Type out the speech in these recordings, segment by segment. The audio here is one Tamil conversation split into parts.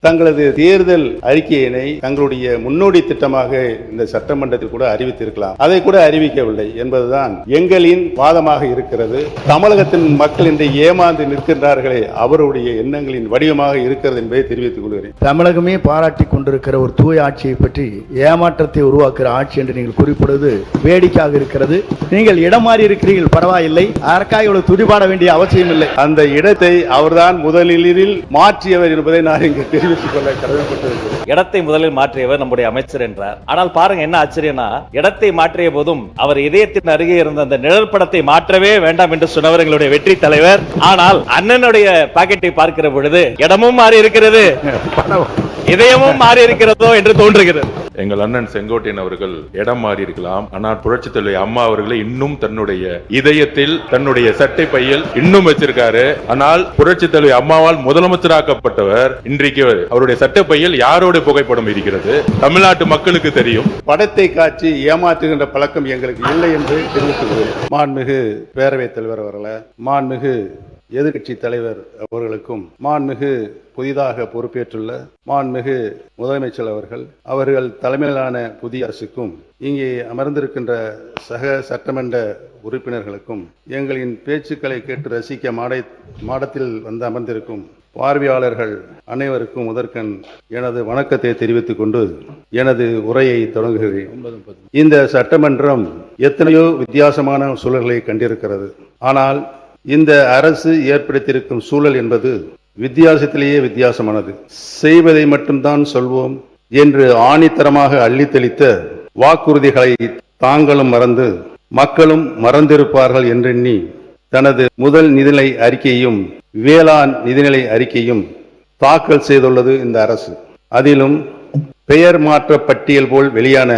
தங்களது தேர்தல் அறிக்கையினை தங்களுடைய முன்னோடி திட்டமாக இந்த சட்டமன்றத்தில் கூட அறிவித்திருக்கலாம். அதை கூட அறிவிக்கவில்லை என்பதுதான் எங்களின் வாதமாக இருக்கிறது. தமிழகத்தின் மக்கள் இன்று ஏமாந்து நிற்கின்றார்களே, அவருடைய எண்ணங்களின் வடிவமாக இருக்கிறது என்பதை தெரிவித்துக் கொள்கிறேன். தமிழகமே பாராட்டி கொண்டிருக்கிற ஒரு தூய ஆட்சியை பற்றி ஏமாற்றத்தை உருவாக்குற ஆட்சி என்று நீங்கள் குறிப்பிடுவது வேடிக்கையாக இருக்கிறது. நீங்கள் இடம் மாறி இருக்கிறீர்கள், பரவாயில்லை, அதற்காக இவ்வளவு துடிபாட வேண்டிய அவசியம் இல்லை. அந்த இடத்தை அவர்தான் முதலில் மாற்றியவர் என்பதை நான் இங்கு தெரிவித்துக் கொள்ள கடமைப்பட்டிருக்கிறேன். இடத்தை முதலில் மாற்றியவர் நம்முடைய அமைச்சர் என்றார். ஆனால் பாருங்க என்ன ஆச்சரியம்னா, இடத்தை மாற்றிய போதும் அவர் இதயத்தின் அருகே இருந்த அந்த நிழல் படத்தை மாற்றவே வேண்டாம் என்று சொன்னவர் எங்களுடைய வெற்றி தலைவர். ஆனால் அண்ணனுடைய பாக்கெட்டை பார்க்கிற பொழுது இடமும் மாறி இருக்கிறது, இதயமும் மாறி இருக்கிறதோ என்று தோன்றுகிறது. எங்கள் அண்ணன் செங்கோட்டையன் அவர்கள் இடம் மாறி இருக்கலாம், ஆனால் புரட்சி தலைவி அம்மா அவர்களை இன்னும் தன்னுடைய இதயத்தில் தன்னுடைய சட்டை பையில் இன்னும் வச்சிருக்காரு. ஆனால் புரட்சி தலைவி அம்மாவால் முதலமைச்சராக்கப்பட்டவர் இன்றைக்கு அவருடைய சட்டை பையில் யாரோட புகைப்படம் இருக்கிறது தமிழ்நாட்டு மக்களுக்கு தெரியும். படத்தை காட்சி ஏமாற்றுகின்ற பழக்கம் எங்களுக்கு இல்லை என்று தெரிவித்துள்ளது. மாண்புமிகு பேரவைத் தலைவர் அவர்களே, மாண்புமிகு எதிர்கட்சி தலைவர் அவர்களுக்கும், மாண்புமிகு புதிதாக பொறுப்பேற்றுள்ள மாண்புமிகு முதலமைச்சர் அவர்கள் தலைமையிலான புதிய அரசுக்கும், இங்கே அமர்ந்திருக்கின்ற சக சட்டமன்ற உறுப்பினர்களுக்கும், எங்களின் பேச்சுக்களை கேட்டு ரசிக்க மாடத்தில் வந்து அமர்ந்திருக்கும் பார்வையாளர்கள் அனைவருக்கும் முதற்கண் எனது வணக்கத்தை தெரிவித்துக் கொண்டு எனது உரையை தொடங்குகிறேன். இந்த சட்டமன்றம் எத்தனையோ வித்தியாசமான சூழல்களை கண்டிருக்கிறது. ஆனால் இந்த அரசு ஏற்படுத்தியிருக்கும் சூழல் என்பது வித்தியாசத்திலேயே வித்தியாசமானது. செய்வதை மட்டும்தான் சொல்வோம் என்று ஆணித்தரமாக அள்ளித்தளித்த வாக்குறுதிகளை தாங்களும் மறந்து மக்களும் மறந்திருப்பார்கள் என்றெண்ணி தனது முதல் நிதிநிலை அறிக்கையும் வேளாண் நிதிநிலை அறிக்கையும் தாக்கல் செய்துள்ளது இந்த அரசு. அதிலும் பெயர் மாற்ற பட்டியல் போல் வெளியான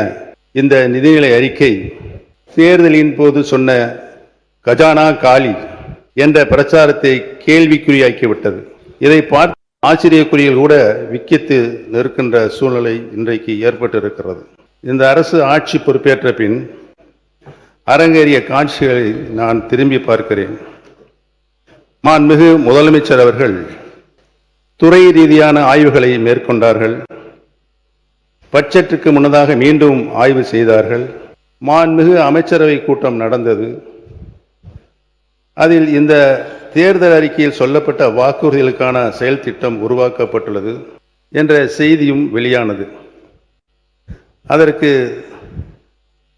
இந்த நிதிநிலை அறிக்கை தேர்தலின் போது சொன்ன கஜானா காலி என்ற பிரச்சாரத்தை கேள்விக்குறியாக்கிவிட்டது. இதை பார்த்து ஆச்சரியக்குறிகள் கூட விக்கித்து நிற்கின்ற சூழ்நிலை இன்றைக்கு ஏற்பட்டிருக்கிறது. இந்த அரசு ஆட்சி பொறுப்பேற்ற பின் அரங்கேறிய காட்சிகளை நான் திரும்பி பார்க்கிறேன். மாண்புமிகு முதலமைச்சர் அவர்கள் துறை ரீதியான ஆய்வுகளை மேற்கொண்டார்கள். பட்ஜெட்டுக்கு முன்னதாக மீண்டும் ஆய்வு செய்தார்கள். மாண்புமிகு அமைச்சரவை கூட்டம் நடந்தது. அதில் இந்த தேர்தல் அறிக்கையில் சொல்லப்பட்ட வாக்குறுதிகளுக்கான செயல் திட்டம் உருவாக்கப்பட்டுள்ளது என்ற செய்தியும் வெளியானது. அதற்கு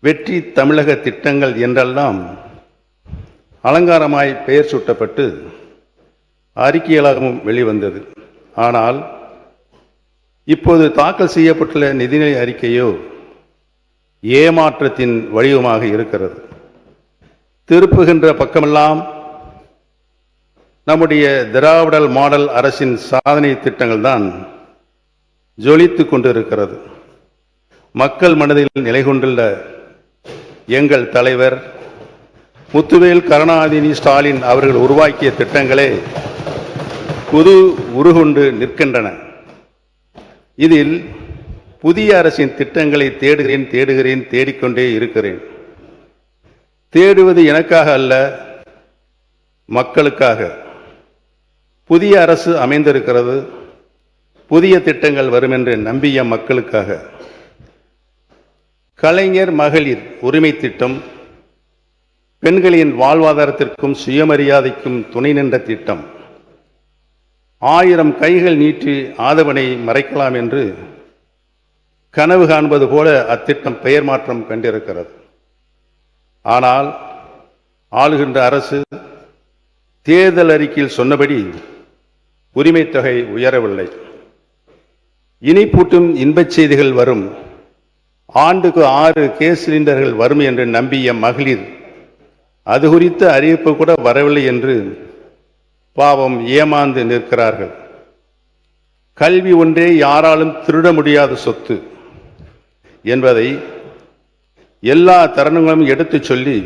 வெற்றி தமிழக திட்டங்கள் என்றெல்லாம் அலங்காரமாய் பெயர் சூட்டப்பட்டு அறிக்கைகளாகவும் வெளிவந்தது. ஆனால் இப்போது தாக்கல் செய்யப்பட்டுள்ள நிதிநிலை அறிக்கையோ ஏமாற்றத்தின் வடிவமாக இருக்கிறது. திருப்புகின்ற பக்கமெல்லாம் நம்முடைய திராவிடல் மாடல் அரசின் சாதனை திட்டங்கள் தான் ஜொலித்து கொண்டிருக்கிறது. மக்கள் மனதில் நிலை கொண்டுள்ள எங்கள் தலைவர் முத்துவேல் கருணாநிதி ஸ்டாலின் அவர்கள் உருவாக்கிய திட்டங்களே புது உருகொண்டு நிற்கின்றன. இதில் புதிய அரசின் திட்டங்களை தேடுகிறேன் தேடிக்கொண்டே இருக்கிறேன். தேடுவது எனக்காக அல்ல, மக்களுக்காக. புதிய அரசு அமைந்திருக்கிறது, புதிய திட்டங்கள் வரும் என்று நம்பிய மக்களுக்காக. கலைஞர் மகளிர் உரிமை திட்டம் பெண்களின் வாழ்வாதாரத்திற்கும் சுயமரியாதைக்கும் துணை நின்ற திட்டம். 1000 கைகள் நீட்டி ஆதவனை மறைக்கலாம் என்று கனவு காண்பது போல அத்திட்டம் பெயர் மாற்றம் கண்டிருக்கிறது. ஆனால் ஆளுகின்ற அரசு தேர்தல் அறிக்கையில் சொன்னபடி உரிமை தொகை உயரவில்லை. இனிப்பூட்டும் இன்பச் செய்திகள் வரும், ஆண்டுக்கு 6 கேஸ் சிலிண்டர்கள் வரும் என்று நம்பிய மகளிர் அது குறித்த அறிவிப்பு கூட வரவில்லை என்று பாவம் ஏமாந்து நிற்கிறார்கள். கல்வி ஒன்றே யாராலும் திருட முடியாத சொத்து என்பதை எல்லா தருணங்களும் எடுத்துச் சொல்லி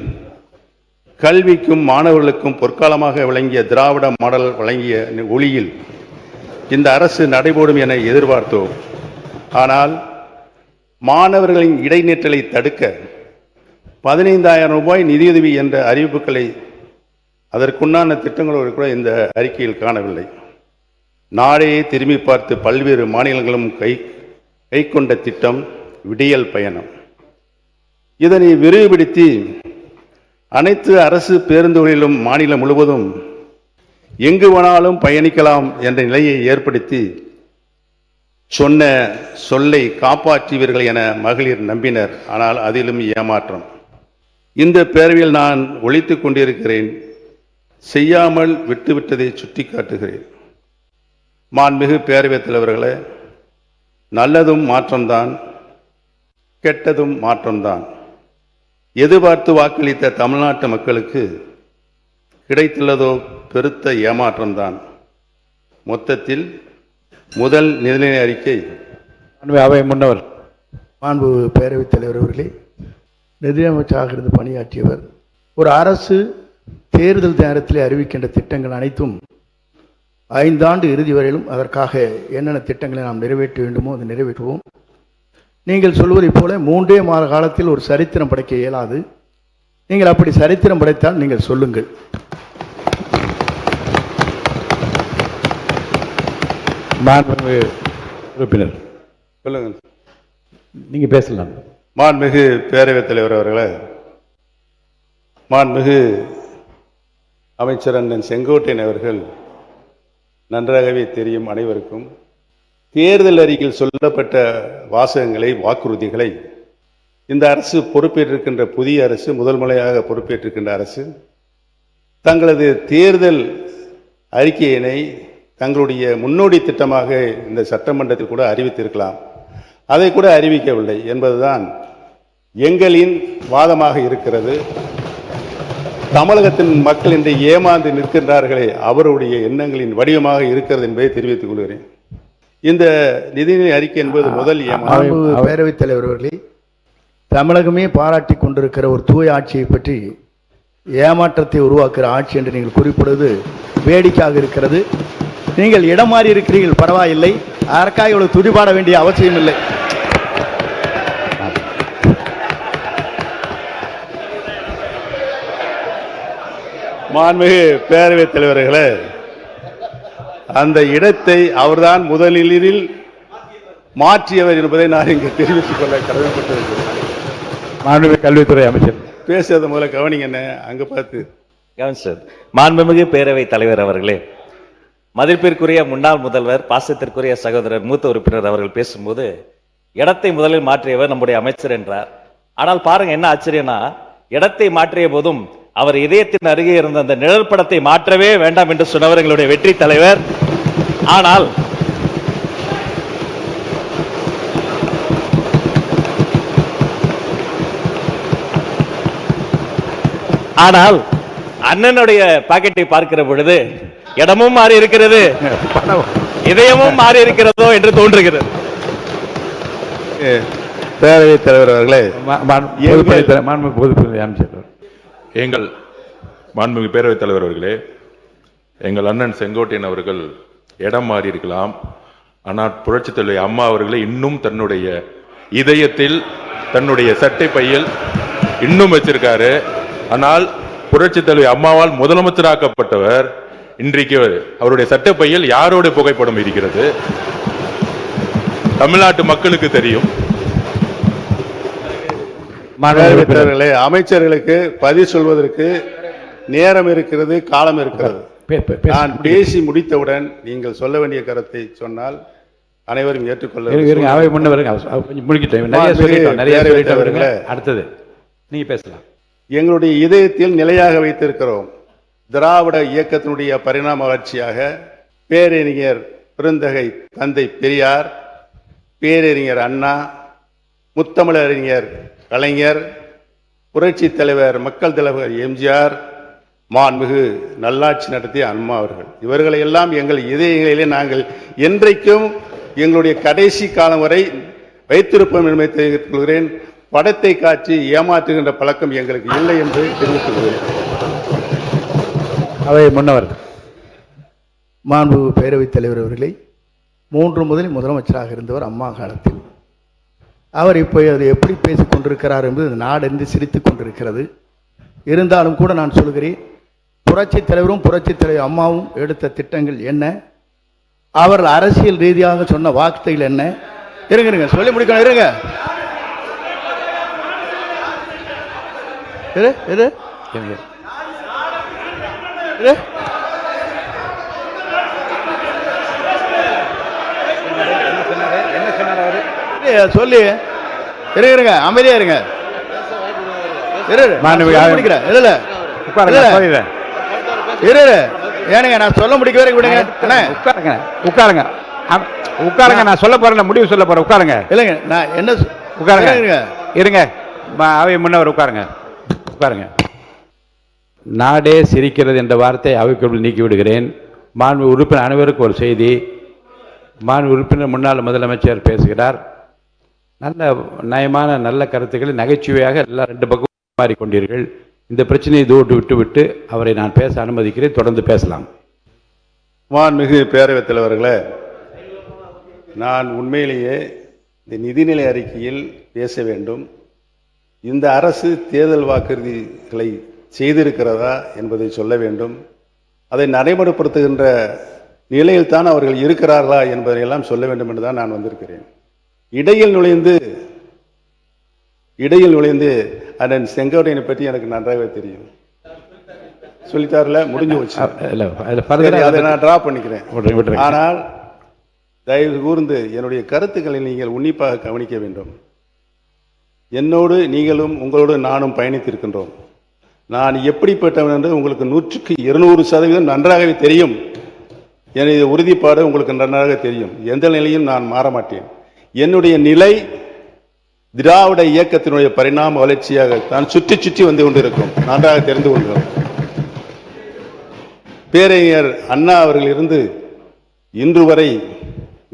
கல்விக்கும் மாணவர்களுக்கும் பொற்காலமாக விளங்கிய திராவிட மாடல் வழங்கிய ஒளியில் இந்த அரசு நடைபோடும் என எதிர்பார்த்தோம். ஆனால் மாணவர்களின் இடைநிற்றலை தடுக்க 15,000 ரூபாய் நிதியுதவி என்ற அறிவிப்புகளை அதற்குண்டான திட்டங்களோடு கூட இந்த அறிக்கையில் காணவில்லை. நாடே திரும்பி பார்த்து பல்வேறு மாநிலங்களும் கை கொண்ட திட்டம் விடியல் பயணம். இதனை விரிவுபடுத்தி அனைத்து அரசு பேருந்துகளிலும் மாநிலம் முழுவதும் எங்கு வேணாலும் பயணிக்கலாம் என்ற நிலையை ஏற்படுத்தி சொன்ன சொல்லை காப்பாற்றுவீர்கள் என மகளிர் நம்பினர். ஆனால் அதிலும் ஏமாற்றம். இந்த பேரவையில் நான் ஒழித்துக் கொண்டிருக்கிறேன். செய்யாமல் விட்டுவிட்டதை சுட்டி காட்டுகிறேன். மாண்புமிகு பேரவைத் தலைவர்களே, நல்லதும் மாற்றம்தான், கெட்டதும் மாற்றம்தான். எதிர்பார்த்து வாக்களித்த தமிழ்நாட்டு மக்களுக்கு கிடைத்துள்ளதோ பெருத்த ஏமாற்றம்தான். மொத்தத்தில் முதல் நிதிநிலை அறிக்கை. அவை முன்னவர் மாண்பு பேரவைத் தலைவர் அவர்களே, நிதியமைச்சராக இருந்து பணியாற்றியவர். ஒரு அரசு தேர்தல் நேரத்தில் அறிவிக்கின்ற திட்டங்கள் அனைத்தும் 5 ஆண்டு இறுதி வரையிலும் அதற்காக என்னென்ன திட்டங்களை நாம் நிறைவேற்ற வேண்டுமோ அதை நிறைவேற்றுவோம். நீங்கள் சொல்வதைப் போல 3 மாத காலத்தில் ஒரு சரித்திரம் படைக்க இயலாது. நீங்கள் அப்படி சரித்திரம் படைத்தால் நீங்கள் சொல்லுங்கள். உறுப்பினர் சொல்லுங்க. நீங்க பேசலாம். மாண்புமிகு பேரவைத் தலைவர் அவர்களே, மாண்புமிகு அமைச்சர் அண்ணன் செங்கோட்டையன் அவர்கள் நன்றாகவே தெரியும் அனைவருக்கும். தேர்தல் அறிக்கையில் சொல்லப்பட்ட வாசகங்களை, வாக்குறுதிகளை இந்த அரசு பொறுப்பேற்றிருக்கின்ற புதிய அரசு, முதல் முறையாக பொறுப்பேற்றிருக்கின்ற அரசு தங்களது தேர்தல் அறிக்கையினை தங்களுடைய முன்னோடி திட்டமாக இந்த சட்டமன்றத்தில் கூட அறிவித்திருக்கலாம். அதை கூட அறிவிக்கவில்லை என்பதுதான் எங்களின் வாதமாக இருக்கிறது. தமிழகத்தின் மக்கள் இன்று ஏமாந்து நிற்கின்றார்களே, அவருடைய எண்ணங்களின் வடிவமாக இருக்கிறது என்பதை தெரிவித்துக் கொள்கிறேன். இந்த நிதிநிலை அறிக்கை என்பது முதல் ஏமாற்றம். பேரவைத் தலைவர் அவர்களே, தமிழகமே பாராட்டி கொண்டிருக்கிற ஒரு தூய ஆட்சியை பற்றி ஏமாற்றத்தை உருவாக்குகிற ஆட்சி என்று நீங்கள் குறிப்பிடுவது வேடிக்கையாக இருக்கிறது. நீங்கள் இடம் மாறி இருக்கிறீர்கள், பரவாயில்லை. அதற்காக இவ்வளவு துடிபாட வேண்டிய அவசியம் இல்லை. மாண்புமிகு பேரவைத் தலைவர்களே, அந்த இடத்தை அவர்தான் முதலில் மாற்றியவர் என்பதை நான் இங்கு தெரிவித்துக் கொள்ள கடமைப்பட்டிருக்கிறேன். மாண்புமிகு கல்வித்துறை அமைச்சர் பேசுறத முதல்ல கவனிங்க. அங்க பார்த்து கவனிச்சது. மாண்புமிகு பேரவைத் தலைவர் அவர்களே, மதிப்பிற்குரிய முன்னாள் முதல்வர், பாசத்திற்குரிய சகோதரர் மூத்த உறுப்பினர் அவர்கள் பேசும்போது இடத்தை முதலில் மாற்றியவர் நம்முடைய அமைச்சர் என்றார். ஆனால் பாருங்க என்ன ஆச்சரியம்னா, இடத்தை மாற்றிய போதும் அவர் இதயத்தின் அருகே இருந்த அந்த நிழல் படத்தை மாற்றவே வேண்டாம் என்று சொன்னவர் எங்களுடைய வெற்றி தலைவர். ஆனால் அண்ணனுடைய பாக்கெட்டை பார்க்கிற பொழுது இடமும் மாறி இருக்கிறது, இதயமும் மாறி இருக்கிறதோ என்று தோன்றுகிறது. பேரவைத் தலைவர் அவர்களே, எங்கள் மாண்புமிகு பேரவைத் தலைவர் அவர்களே, எங்கள் அண்ணன் செங்கோட்டையன் அவர்கள் இடம் மாறி இருக்கலாம். ஆனால் புரட்சித் தலைவி அம்மா அவர்களை இன்னும் தன்னுடைய இதயத்தில், தன்னுடைய சட்டை பையில் இன்னும் வச்சிருக்காரு. ஆனால் புரட்சித் தலைவி அம்மாவால் முதலமைச்சராக்கப்பட்டவர் இன்றைக்கு அவருடைய சட்டை பையில் யாரோட புகைப்படம் இருக்கிறது தமிழ்நாட்டு மக்களுக்கு தெரியும். அமைச்சர்களுக்கு பதில் சொல்வதற்கு நேரம் இருக்கிறது, காலம் இருக்கிறது. நான் பேசி முடித்தவுடன் நீங்கள் சொல்ல வேண்டிய கருத்தை சொன்னால் அனைவரும் ஏற்றுக்கொள்ள. அடுத்தது நீங்க பேசலாம். எங்களுடைய இதயத்தில் நிலையாக வைத்திருக்கிறோம். திராவிட இயக்கத்தினுடைய பரிணாம வளர்ச்சியாக பேரறிஞர் பெருந்தகை தந்தை பெரியார், பேரறிஞர் அண்ணா, முத்தமிழறிஞர் கலைஞர், புரட்சி தலைவர் மக்கள் தலைவர் எம்ஜிஆர், மாண்புமிகு நல்லாட்சி நடத்திய அம்மா அவர்கள், இவர்களை எல்லாம் எங்கள் இதயங்களிலே நாங்கள் என்றைக்கும் எங்களுடைய கடைசி காலம் வரை வைத்திருப்போம் என்பதை தெரிவித்துக் கொள்கிறேன். படத்தை காட்சி ஏமாற்றுகின்ற பழக்கம் எங்களுக்கு இல்லை என்று தெரிவித்துக் கொள்கிறேன். அவை முன்னவர் மாண்பு பேரவைத் தலைவர் அவர்களை 3 முதலில் முதலமைச்சராக இருந்தவர் அம்மா காலத்தில். அவர் இப்போ அதை எப்படி பேசிக் கொண்டிருக்கிறார் என்பது நாடென்று சிரித்துக் கொண்டிருக்கிறது. இருந்தாலும் கூட நான் சொல்கிறேன், புரட்சித் தலைவரும் புரட்சித் தலைவர் அம்மாவும் எடுத்த திட்டங்கள் என்ன, அவர் அரசியல் ரீதியாக சொன்ன வார்த்தைகள் என்ன? இருங்க சொல்லி முடிக்கணும். இருங்க இரு இரு இரு சொல்லி இருங்க அமைதியா இருங்க. ஏனுங்க நான் சொல்ல முடிக்கவே விடுங்க. உட்காருங்க உட்காருங்க. நான் சொல்ல போறேன், முடிவு சொல்ல போறேன். உட்காருங்க. இல்லைங்க நான் என்ன உட்காருங்க. இருங்க அவை முன்னவர் உட்காருங்க. உட்காருங்க. நாடே சிரிக்கிறது என்ற வார்த்தை அவைக்குள் நீக்கி விடுகிறேன். மாண்பு உறுப்பினர் அனைவருக்கு ஒரு செய்தி. மாண்பு உறுப்பினர் முன்னாள் முதலமைச்சர் பேசுகிறார். நல்ல நயமான நல்ல கருத்துக்களை நகைச்சுவையாக எல்லாம் ரெண்டு பக்கம் மாறிக்கொண்டீர்கள். இந்த பிரச்சனையை தூட்டு விட்டு அவரை நான் பேச அனுமதிக்கிறேன். தொடர்ந்து பேசலாம். மாண்புமிகு பேரவைத் தலைவர்களே, நான் உண்மையிலேயே இந்த நிதிநிலை அறிக்கையில் பேச வேண்டும். இந்த அரசு தேர்தல் வாக்குறுதிகளை செய்திருக்கிறதா என்பதை சொல்ல வேண்டும். அதை நடைமுறைப்படுத்துகின்ற நிலையில் தான் அவர்கள் இருக்கிறார்களா என்பதையெல்லாம் சொல்ல வேண்டும் என்று தான் நான் வந்திருக்கிறேன். இடையில் நுழைந்து அண்ணன் செங்கோட்டையனை பற்றி எனக்கு நன்றாகவே தெரியும். சொல்லித்தாருல முடிஞ்சு வச்சு அதை நான் டிரா பண்ணிக்கிறேன். ஆனால் தயவு கூர்ந்து என்னுடைய கருத்துக்களை நீங்கள் உன்னிப்பாக கவனிக்க வேண்டும். என்னோடு நீங்களும் உங்களோடு நானும் பயணித்திருக்கின்றோம். நான் எப்படிப்பட்டவன் என்று உங்களுக்கு 100% நன்றாகவே தெரியும். எனது உறுதிப்பாடு உங்களுக்கு நன்றாக தெரியும். எந்த நிலையும் நான் மாற மாட்டேன். என்னுடைய நிலை திராவிட இயக்கத்தினுடைய பரிணாம வளர்ச்சியாக தான் சுற்றி வந்து கொண்டிருக்கும். நன்றாக தெரிந்து கொள்கிறோம். பேரறிஞர் அண்ணா அவர்கள் இருந்து இன்று வரை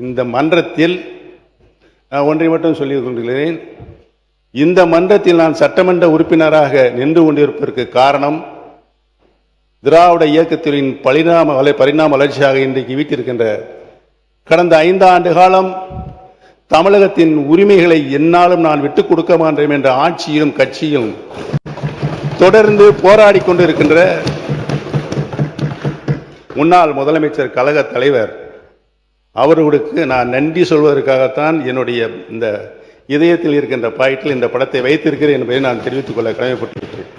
இந்த மன்றத்தில் நான் ஒன்றை மட்டும் சொல்லிக் கொண்டிருக்கிறேன். இந்த மன்றத்தில் நான் சட்டமன்ற உறுப்பினராக நின்று கொண்டிருப்பதற்கு காரணம் திராவிட இயக்கத்தின் பரிணாம வளர்ச்சியாக இன்றைக்கு வீட்டிருக்கின்ற கடந்த 5 ஆண்டு காலம் தமிழகத்தின் உரிமைகளை என்னாலும் நான் விட்டுக் கொடுக்க மாட்டேன் என்ற ஆட்சியிலும் கட்சியும் தொடர்ந்து போராடி கொண்டிருக்கின்ற முன்னாள் முதலமைச்சர் கழக தலைவர் அவர்களுக்கு நான் நன்றி சொல்வதற்காகத்தான் என்னுடைய இந்த இதயத்தில் இருக்கின்ற பாயிண்டில் இந்த படத்தை வைத்திருக்கிறேன் என்பதை நான் தெரிவித்துக் கொள்ள கடமைப்பட்டிருக்கிறேன்.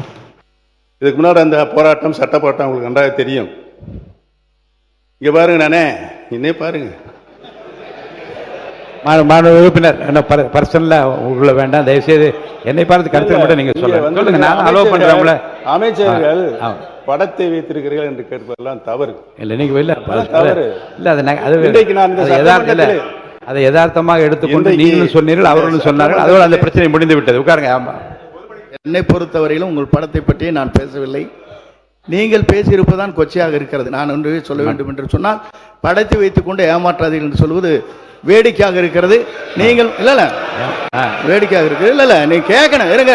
இதுக்கு முன்னாடி அந்த போராட்டம் சட்ட போராட்டம் உங்களுக்கு நன்றாக தெரியும். இங்க பாருங்க, நானே இன்னே பாருங்க, மாணவ உறுப்பினர் என்ன பர்சனலா உள்ள வேண்டாம், தயவுசெய்து என்னை பார்த்து கருத்து மட்டும் நீங்க சொல்லுங்க. நான் அலோவ் பண்றேன். அமைச்சர்கள் படத்தை வைத்திருக்கிறீர்கள் என்று கேட்பதெல்லாம் தவறு இல்லை. நீங்க இல்ல தவறு இல்ல. அது அதை யதார்த்தமாக எடுத்துக்கொண்டு நீங்களும் சொன்னீர்கள், அவர்களும் சொன்னார்கள். அதோடு அந்த பிரச்சனை முடிந்து விட்டது. உட்காருங்க. ஆமா, என்னை பொறுத்தவரையிலும் உங்கள் படத்தை பற்றி நான் பேசவில்லை. நீங்கள் பேசியிருப்பதான் கொச்சையாக இருக்கிறது. நான் ஒன்று சொல்ல வேண்டும் என்று சொன்னால், படத்தை வைத்துக் கொண்டு ஏமாற்றாதீர்கள் என்று சொல்வது வேடிக்கையாக இருக்கிறது. நீங்கள் இல்ல வேடிக்கையாக இருக்கு. இல்ல நீ கேட்கணும். இருங்க.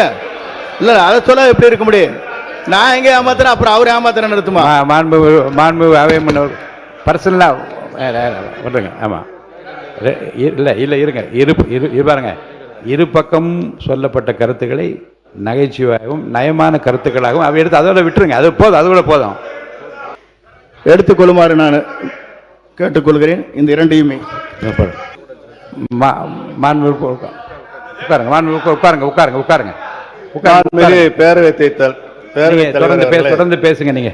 இல்ல அதை சொல்ல எப்படி இருக்க முடியும்? நான் எங்க ஏமாத்துறேன், அப்புறம் அவர் ஏமாத்துறேன் நிறுத்துமா? மாண்பு அவை முன்னவர் பர்சனலா விடுங்க. ஆமா இல்ல இருங்க. பாருங்க, இரு பக்கம் சொல்லப்பட்ட கருத்துக்களை நகைச்சுவையாகவும் நயமான கருத்துக்களாகவும் அவை எடுத்து அதோட விட்டுருங்க. அது போதும், அதோட போதும். எடுத்துக்கொள்ளுமாறு நான் கேட்டுக்கொள்கிறேன். இந்த இரண்டையுமே தொடர்ந்து பேசுங்க. நீங்க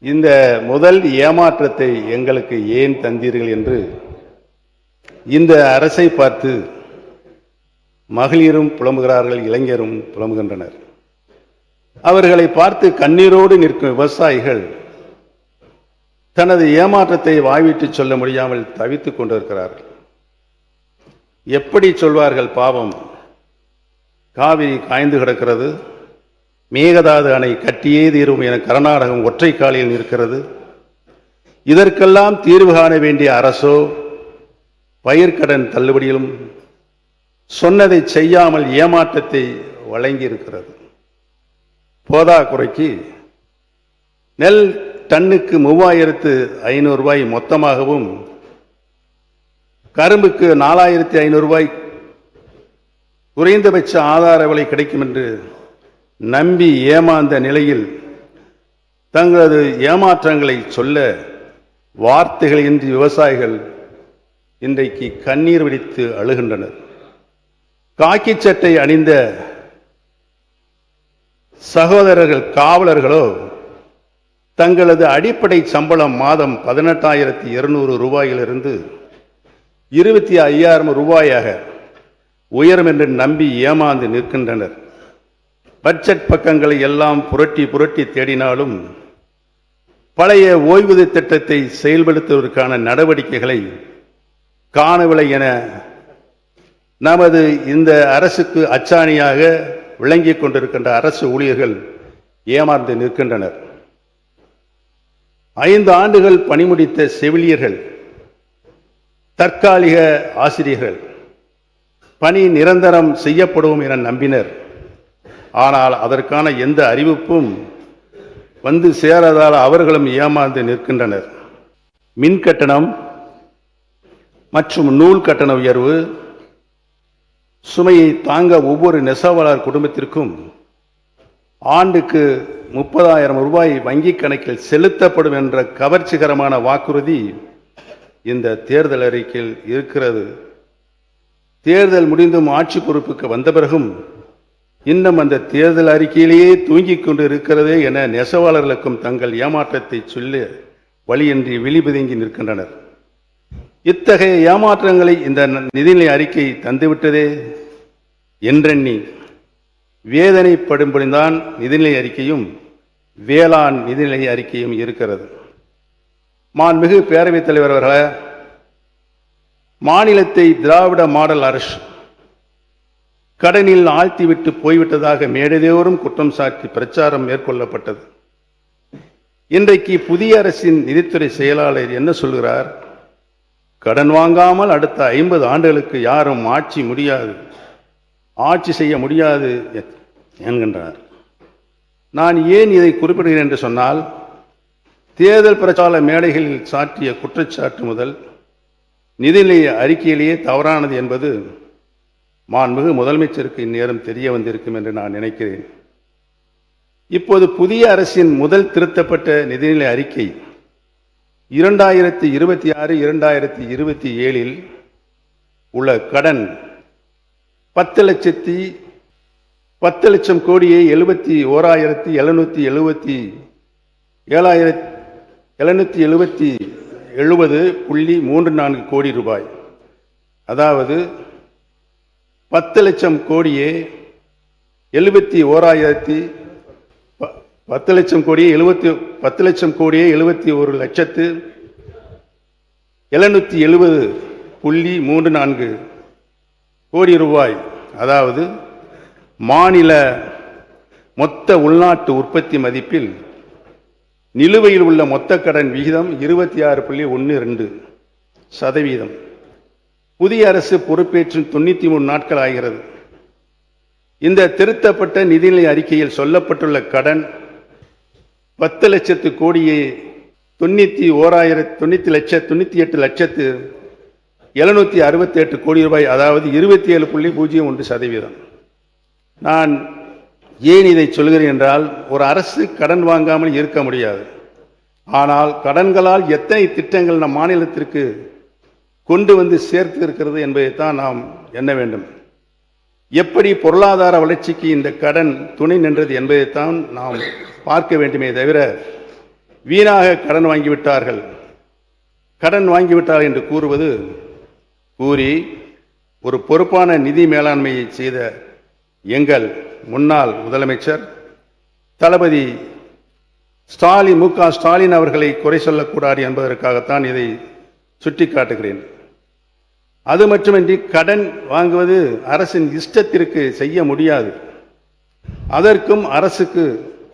இந்த முதல் ஏமாற்றத்தை எங்களுக்கு ஏன் தந்தீர்கள் என்று இந்த அரசை பார்த்து மகளிரும் புலம்புகிறார்கள், இளைஞரும் புலம்புகின்றனர். அவர்களை பார்த்து கண்ணீரோடு நிற்கும் விவசாயிகள் தனது ஏமாற்றத்தை வாய்விட்டு சொல்ல முடியாமல் தவித்துக் கொண்டிருக்கிறார்கள். எப்படி சொல்வார்கள்? பாவம், காவிரி காய்ந்து கிடக்கிறது, மேகதாது அணை கட்டியே தீரும் என கர்நாடகம் ஒற்றை காலில் நிற்கிறது. இதற்கெல்லாம் தீர்வு காண வேண்டிய அரசோ பயிர்க்கடன் தள்ளுபடியிலும் சொன்னதை செய்யாமல் ஏமாற்றத்தை வழங்கி இருக்கிறது. போதா குறைக்கு நெல் டன்னுக்கு 3500 ரூபாய் மொத்தமாகவும், கரும்புக்கு 4500 ரூபாய் குறைந்தபட்ச ஆதார விலை கிடைக்கும் என்று நம்பி ஏமாந்த நிலையில் தங்களது ஏமாற்றங்களை சொல்ல வார்த்தைகளின்றி விவசாயிகள் இன்றைக்கு கண்ணீர் வெடித்து அழுகின்றனர். காக்கி சட்டை அணிந்த சகோதரர்கள் காவலர்களோ தங்களது அடிப்படை சம்பளம் மாதம் 18,200 ரூபாயிலிருந்து 25,000 ரூபாயாக உயரும் என்று நம்பி ஏமாந்து நிற்கின்றனர். பட்ஜெட் பக்கங்களை எல்லாம் புரட்டி புரட்டி தேடினாலும் பழைய ஓய்வூதிய திட்டத்தை செயல்படுத்துவதற்கான நடவடிக்கைகளை காணவில்லை என நமது இந்த அரசுக்கு அச்சாணியாக விளங்கிக் கொண்டிருக்கின்ற அரசு ஊழியர்கள் ஏமாந்து நிற்கின்றனர். 5 ஆண்டுகள் பணிமுடித்த செவிலியர்கள், தற்காலிக ஆசிரியர்கள் பணி நிரந்தரம் செய்யப்படும் என நம்பினர். ஆனால் அதற்கான எந்த அறிவிப்பும் வந்து சேராதால் அவர்களும் ஏமாந்து நிற்கின்றனர். மின் கட்டணம் மற்றும் நூல் கட்டண உயர்வு சுமையை தாங்க ஒவ்வொரு நெசவாளர் குடும்பத்திற்கும் ஆண்டுக்கு 30,000 ரூபாய் வங்கிக் கணக்கில் செலுத்தப்படும் என்ற கவர்ச்சிகரமான வாக்குறுதி இந்த தேர்தல் அறிக்கையில் இருக்கிறது. தேர்தல் முடிந்தும் ஆட்சி பொறுப்புக்கு வந்த பிறகும் இன்னும் அந்த தேர்தல் அறிக்கையிலேயே தூங்கிக் கொண்டு இருக்கிறதே என நெசவாளர்களுக்கும் தங்கள் ஏமாற்றத்தை சொல்ல வழியின்றி விழிபிதுங்கி நிற்கின்றனர். இத்தகைய ஏமாற்றங்களை இந்த நிதிநிலை அறிக்கை தந்துவிட்டதே என்றெண்ணி வேதனைப்படும்படிதான் நிதிநிலை அறிக்கையும் வேளாண் நிதிநிலை அறிக்கையும் இருக்கிறது. மாண்புமிகு பேரவைத் தலைவர் அவர்களே, மாநிலத்தை திராவிட மாடல் அரசு கடனில் ஆழ்த்திவிட்டு போய்விட்டதாக மேடைதோறும் குற்றம் சாட்டி பிரச்சாரம் மேற்கொள்ளப்பட்டது. இன்றைக்கு புதிய அரசின் நிதித்துறை செயலாளர் என்ன சொல்கிறார்? கடன் வாங்காமல் அடுத்த 50 ஆண்டுகளுக்கு யாரும் ஆட்சி செய்ய முடியாது என்கின்றார். நான் ஏன் இதை குறிப்பிடுகிறேன் என்று சொன்னால், தேர்தல் பிரச்சார மேடைகளில் சாட்டிய குற்றச்சாட்டு முதல் நிதிநிலை அறிக்கையிலேயே தவறானது என்பது மாண்புமிகு முதலமைச்சருக்கு இந்நேரம் தெரிய வந்திருக்கும் என்று நான் நினைக்கிறேன். இப்போது புதிய அரசின் முதல் திருத்தப்பட்ட நிதிநிலை அறிக்கை 2026-2027 உள்ள கடன் 10 லட்சம் கோடியே 71,770.34 கோடி ரூபாய். அதாவது 10 லட்சம் கோடியே 71,770,770,34 கோடி ரூபாய். அதாவது மாநில மொத்த உள்நாட்டு உற்பத்தி மதிப்பில் நிலுவையில் உள்ள மொத்த கடன் விகிதம் 26.12%. புதிய அரசு பொறுப்பேற்று 93 நாட்கள் ஆகிறது. இந்த திருத்தப்பட்ட நிதிநிலை அறிக்கையில் சொல்லப்பட்டுள்ள கடன் 10 லட்சத்து கோடியே 98,768 கோடி ரூபாய், அதாவது 27.01%. நான் ஏன் இதை சொல்கிறேன் என்றால், ஒரு அரசு கடன் வாங்காமல் இருக்க முடியாது. ஆனால் கடன்களால் எத்தனை திட்டங்கள் நம் மாநிலத்திற்கு கொண்டு வந்து சேர்த்து இருக்கிறது என்பதைத்தான் நாம் எண்ண வேண்டும். எப்படி பொருளாதார வளர்ச்சிக்கு இந்த கடன் துணை நின்றது என்பதைத்தான் நாம் பார்க்க வேண்டுமே தவிர, வீணாக கடன் வாங்கிவிட்டார்கள் என்று கூறி ஒரு பொறுப்பான நிதி மேலாண்மையை செய்த எங்கள் முன்னாள் முதலமைச்சர் தளபதி மு.க. ஸ்டாலின் அவர்களை குறை சொல்லக்கூடாது என்பதற்காகத்தான் இதை சுட்டிக்காட்டுகிறேன். அது மட்டுமின்றி கடன் வாங்குவது அரசின் இஷ்டத்திற்கு செய்ய முடியாது. அதற்கும் அரசுக்கு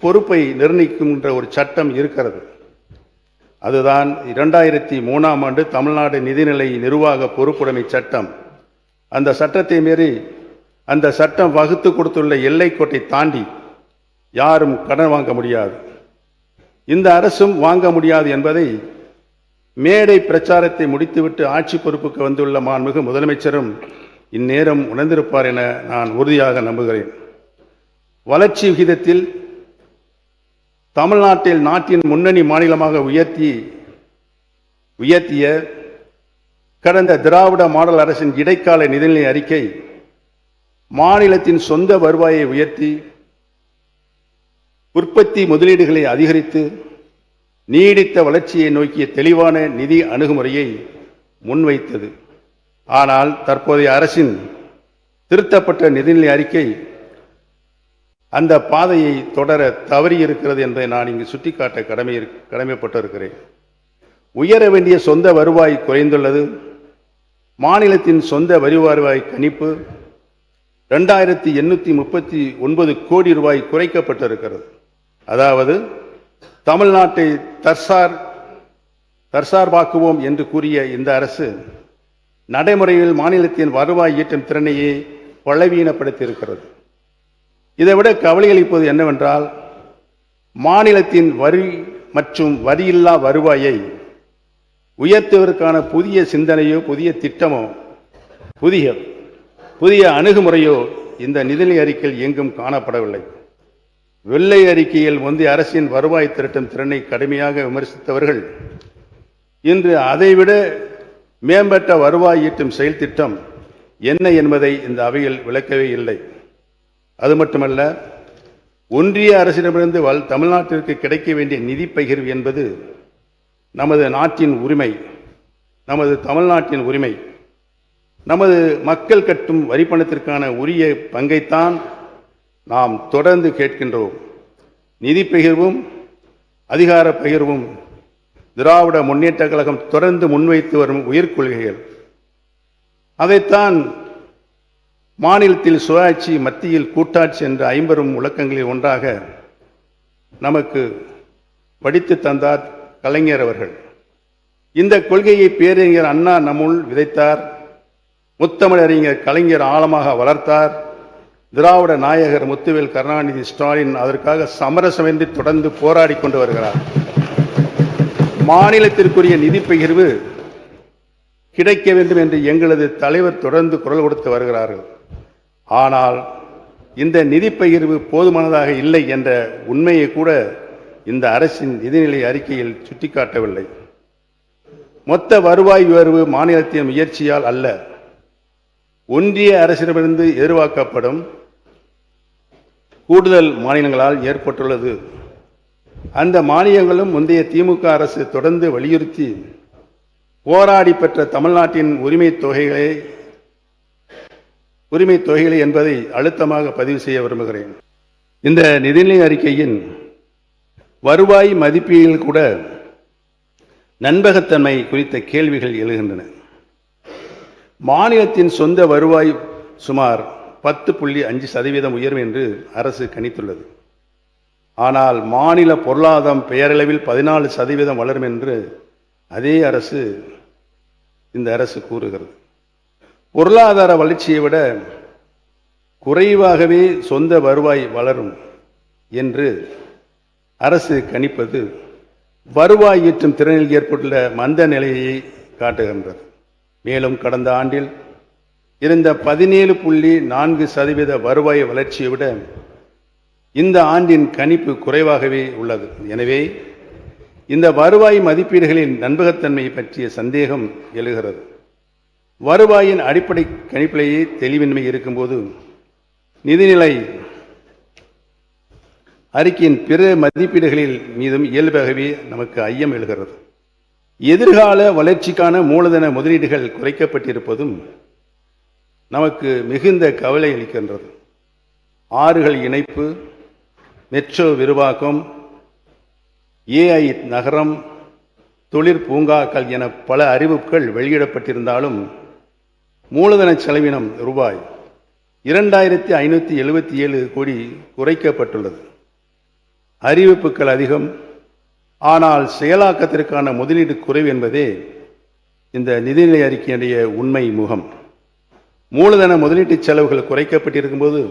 பொறுப்பை நிர்ணயிக்கின்ற ஒரு சட்டம் இருக்கிறது. அதுதான் 2003ஆம் ஆண்டு தமிழ்நாடு நிதிநிலை நிர்வாக பொறுப்புடைமை சட்டம். அந்த சட்டத்தை மீறி அந்த சட்டம் வகுத்து கொடுத்துள்ள எல்லைக்கோட்டை தாண்டி யாரும் கடன் வாங்க முடியாது. இந்த அரசும் வாங்க முடியாது என்பதை மேடை பிரச்சாரத்தை முடித்துவிட்டு ஆட்சி பொறுப்புக்கு வந்துள்ள மாண்புமிகு முதலமைச்சரும் இந்நேரம் உணர்ந்திருப்பார் என நான் உறுதியாக நம்புகிறேன். வளர்ச்சி விகிதத்தில் தமிழ்நாட்டில் நாட்டின் முன்னணி மாநிலமாக உயர்த்தி உயர்த்திய கடந்த திராவிட மாடல் அரசின் இடைக்கால நிதிநிலை அறிக்கை மாநிலத்தின் சொந்த வருவாயை உயர்த்தி உற்பத்தி முதலீடுகளை அதிகரித்து நீடித்த வளர்ச்சியை நோக்கிய தெளிவான நிதி அணுகுமுறையை முன்வைத்தது. ஆனால் தற்போதைய அரசின் திருத்தப்பட்ட நிதிநிலை அறிக்கை அந்த பாதையை தொடர தவறியிருக்கிறது என்பதை நான் இங்கு சுட்டிக்காட்ட கடமைப்பட்டிருக்கிறேன். உயர வேண்டிய சொந்த வருவாய் குறைந்துள்ளது. மாநிலத்தின் சொந்த வரி வருவாய் கணிப்பு 2839 கோடி ரூபாய் குறைக்கப்பட்டிருக்கிறது. அதாவது தமிழ்நாட்டை தற்சார்பாக்குவோம் என்று கூறிய இந்த அரசு நடைமுறையில் மாநிலத்தின் வருவாய் ஈட்டும் திறனையே பலவீனப்படுத்தியிருக்கிறது. இதைவிட கவலையளிப்பது என்னவென்றால், மாநிலத்தின் வரி மற்றும் வரியில்லா வருவாயை உயர்த்துவதற்கான புதிய சிந்தனையோ புதிய திட்டமோ புதிய அணுகுமுறையோ இந்த நிதிநிலை அறிக்கையில் எங்கும் காணப்படவில்லை. வெள்ளை அறிக்கையில் முந்தைய அரசின் வருவாய் திரட்டும் திறனை கடுமையாக விமர்சித்தவர்கள் இன்று அதைவிட மேம்பட்ட வருவாய் ஈட்டும் செயல் திட்டம் என்ன என்பதை இந்த அவையில் விளக்கவே இல்லை. அது மட்டுமல்ல, ஒன்றிய அரசிடமிருந்து தமிழ்நாட்டிற்கு கிடைக்க வேண்டிய நிதி பகிர்வு என்பது நமது நாட்டின் உரிமை, நமது தமிழ்நாட்டின் உரிமை. நமது மக்கள் கட்டும் வரிப்பணத்திற்கான உரிய பங்கைத்தான் நாம் தொடர்ந்து கேட்கின்றோம். நிதி பகிர்வும் அதிகார பகிர்வும் திராவிட முன்னேற்ற கழகம் தொடர்ந்து முன்வைத்து வரும் உயிர்கொள்கைகள். அதைத்தான் மாநிலத்தில் சுயாட்சி, மத்தியில் கூட்டாட்சி என்ற 50 முழக்கங்களில் ஒன்றாக நமக்கு படித்து தந்தார் கலைஞர் அவர்கள். இந்த கொள்கையை பேரறிஞர் அண்ணா நம்முள் விதைத்தார். முத்தமிழறிஞர் கலைஞர் ஆழமாக வளர்த்தார். திராவிட நாயகர் முத்துவேல் கருணாநிதி ஸ்டாலின் அதற்காக சமரசமின்றி தொடர்ந்து போராடி கொண்டு வருகிறார். மாநிலத்திற்குரிய நிதி பகிர்வு கிடைக்க வேண்டும் என்று எங்களது தலைவர் தொடர்ந்து குரல் கொடுத்து வருகிறார்கள். ஆனால் இந்த நிதி பகிர்வு போதுமானதாக இல்லை என்ற உண்மையை கூட இந்த அரசின் நிதிநிலை அறிக்கையில் சுட்டிக்காட்டவில்லை. மொத்த வருவாய் உயர்வு மாநிலத்தின் முயற்சியால் அல்ல, ஒன்றிய அரசிடமிருந்து எதிர்பார்க்கப்படும் கூடுதல் மானியங்களால் ஏற்பட்டுள்ளது. அந்த மானியங்களும் முந்தைய திமுக அரசு தொடர்ந்து வலியுறுத்தி போராடி பெற்ற தமிழ்நாட்டின் உரிமை தொகைகளை என்பதை அழுத்தமாக பதிவு செய்ய விரும்புகிறேன். இந்த நிதிநிலை அறிக்கையின் வருவாய் மதிப்பீட்டில் கூட நம்பகத்தன்மை குறித்த கேள்விகள் எழுகின்றன. மாநிலத்தின் சொந்த வருவாய் சுமார் 10.5% உயரும் என்று அரசு கணித்துள்ளது. ஆனால் மாநில பொருளாதாரம் பெயரளவில் 14% வளரும் என்று அதே அரசு இந்த அரசு கூறுகிறது. பொருளாதார வளர்ச்சியை விட குறைவாகவே சொந்த வருவாய் வளரும் என்று அரசு கணிப்பது வருவாய் ஈட்டும் திறனில் ஏற்பட்டுள்ள மந்த நிலையை காட்டுகின்றது. மேலும் கடந்த ஆண்டில் இருந்த 17.4% வருவாய் வளர்ச்சியை விட இந்த ஆண்டின் கணிப்பு குறைவாகவே உள்ளது. எனவே இந்த வருவாய் மதிப்பீடுகளின் நம்பகத்தன்மை பற்றிய சந்தேகம் எழுகிறது. வருவாயின் அடிப்படை கணிப்பிலேயே தெளிவின்மை இருக்கும்போது நிதிநிலை அறிக்கையின் பிற மதிப்பீடுகளில் மீதும் இயல்பாகவே நமக்கு ஐயம் எழுகிறது. எதிர்கால வளர்ச்சிக்கான மூலதன முதலீடுகள் குறைக்கப்பட்டிருப்பதும் நமக்கு மிகுந்த கவலை அளிக்கின்றது. ஆறுகள் இணைப்பு, மெட்ரோ விரிவாக்கம், AI நகரம், தொழிற்பூங்காக்கள் என பல அறிவிப்புகள் வெளியிடப்பட்டிருந்தாலும் மூலதன செலவினம் ரூபாய் 2577 கோடி குறைக்கப்பட்டுள்ளது. அறிவிப்புகள் அதிகம், ஆனால் செயலாக்கத்திற்கான முதலீடு குறைவு என்பதே இந்த நிதிநிலை அறிக்கையுடைய உண்மை முகம். மூலதன முதலீட்டு செலவுகள் குறைக்கப்பட்டிருக்கும் போது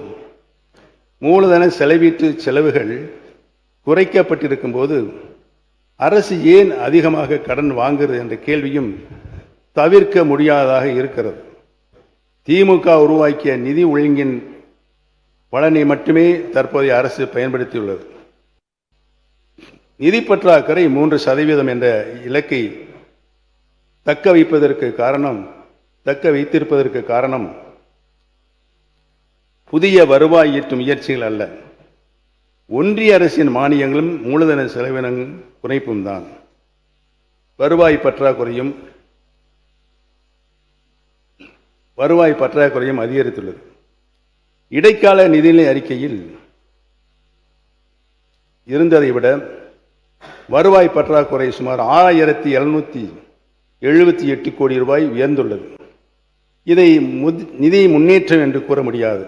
மூலதன செலவீட்டு செலவுகள் குறைக்கப்பட்டிருக்கும் போது அரசு ஏன் அதிகமாக கடன் வாங்குகிறது என்ற கேள்வியும் தவிர்க்க முடியாததாக இருக்கிறது. திமுக உருவாக்கிய நிதி ஒழுங்கின் பலனை மட்டுமே தற்போதைய அரசு பயன்படுத்தியுள்ளது. நிதி பற்றாக்குறை 3% என்ற இலக்கை தக்க வைத்திருப்பதற்கு காரணம் புதிய வருவாய் ஈட்டும் முயற்சிகள் அல்ல, ஒன்றிய அரசின் மானியங்களும் மூலதன செலவின குறைப்பும் தான். வருவாய் பற்றாக்குறையும் அதிகரித்துள்ளது. இடைக்கால நிதிநிலை அறிக்கையில் இருந்ததை விட வருவாய் பற்றாக்குறை சுமார் 6778 கோடி ரூபாய் உயர்ந்துள்ளது. இதை நிதி முன்னேற்றம் என்று கூற முடியாது.